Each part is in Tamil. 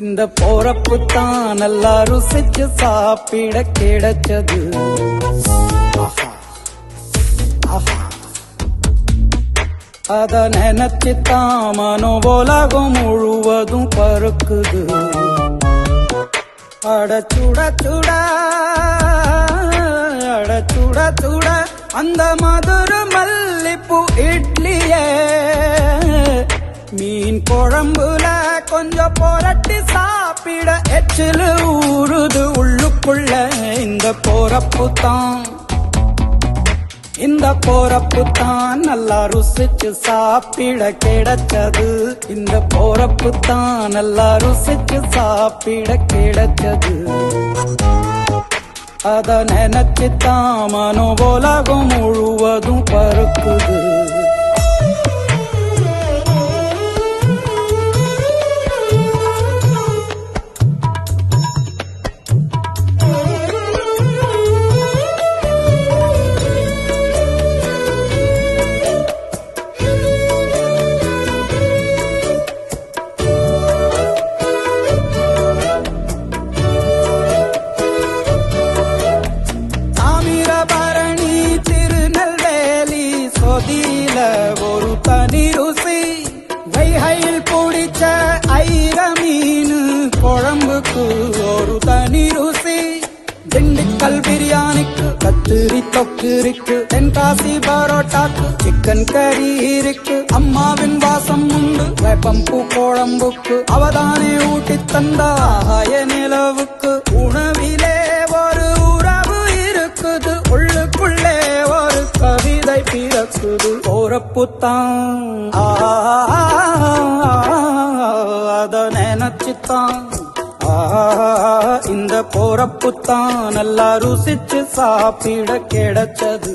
இந்த போறப்பு தான் நல்லா ருசிச்சு சாப்பிட கிடைச்சது. அத நினைச்சுத்தான் மனோ உலகம் முழுவதும் பருக்குது. அட சுட சுட அட சுட சுட அந்த மதுர மல்லிப்பூ இட்லியே மீன் குழம்புல கொஞ்சம் புரட்டி சாப்பிட எச்சிலு ஊறுது உள்ளுக்குள்ள. இந்த போறப்பு தான் இந்த போறப்பு தான் நல்லா ருசிச்சு சாப்பிட கிடைச்சது. இந்த போறப்பு தான் நல்லா ருசிச்சு சாப்பிட கிடைச்சது. அத நினைச்சுத்தான் மனோ உலகம் முழுவதும் பருக்குது. ஒரு தனி ருசி வைகையில் பிடிச்ச ஐர மீன் குழம்புக்கு ஒரு தனி ருசி. திண்டுக்கல் பிரியாணிக்கு கத்திரி தொக்கு இருக்கு. தென்காசி பரோட்டாக்கு சிக்கன் கறி இருக்கு. அம்மாவின் வாசம் உண்டு வேப்பம்பூ குழம்புக்கு. அவதானே ஊட்டி தந்தாய நிலவுக்கு. உணவிலே ஒரு உறவு இருக்குது. உள்ளுக்குள்ளே ஒரு கவிதை பிறக்குது. போறப்புத்தான் அத நினைச்சுத்தான் இந்த போறப்புத்தான் நல்லா ருசிச்சு சாப்பிட கிடைச்சது.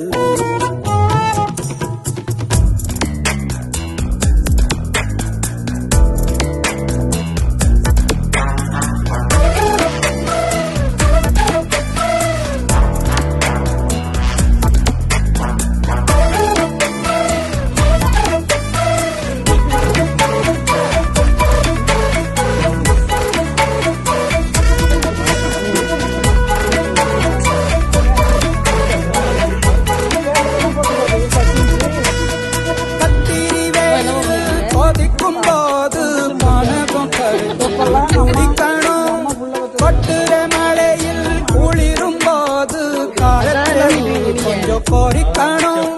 குடிக்கணும் கொட்டுற மழையில் குளிரும் போது காலத்தில் கொஞ்சம் பொறிக்கணும்.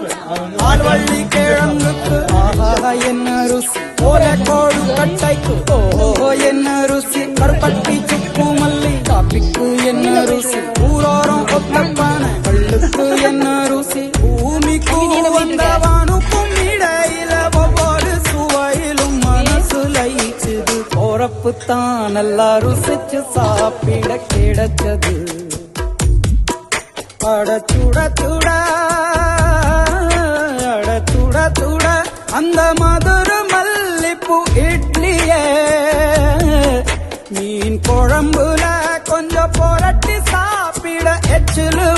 ஆழ்வள்ளி கிழங்குக்கு ஆஹா என்ன ருசி. ஓலக்கோடு கட்டைக்கு ஓஹோ என்ன ருசி. கருப்பட்டி சுக்கு மல்லி காப்பிக்கு என்ன ருசி. ஊரோரம் ஒத்தப்பான கல்லுக்கு என்ன ருசி. பூமிக்கு வந்தவானுக்கும் இடையில ஒவ்வொரு சுவையிலும் மனசு லயிச்சுது. போறப்பு தான் நல்லா ருசிச்சு சாப்பிட கிடைச்சது. அட சுட சுட அட சுட சுட அந்த மதுர மல்லிப்பூ இட்லியே மீன் குழம்புல கொஞ்சம் புரட்டி சாப்பிட எச்சிலு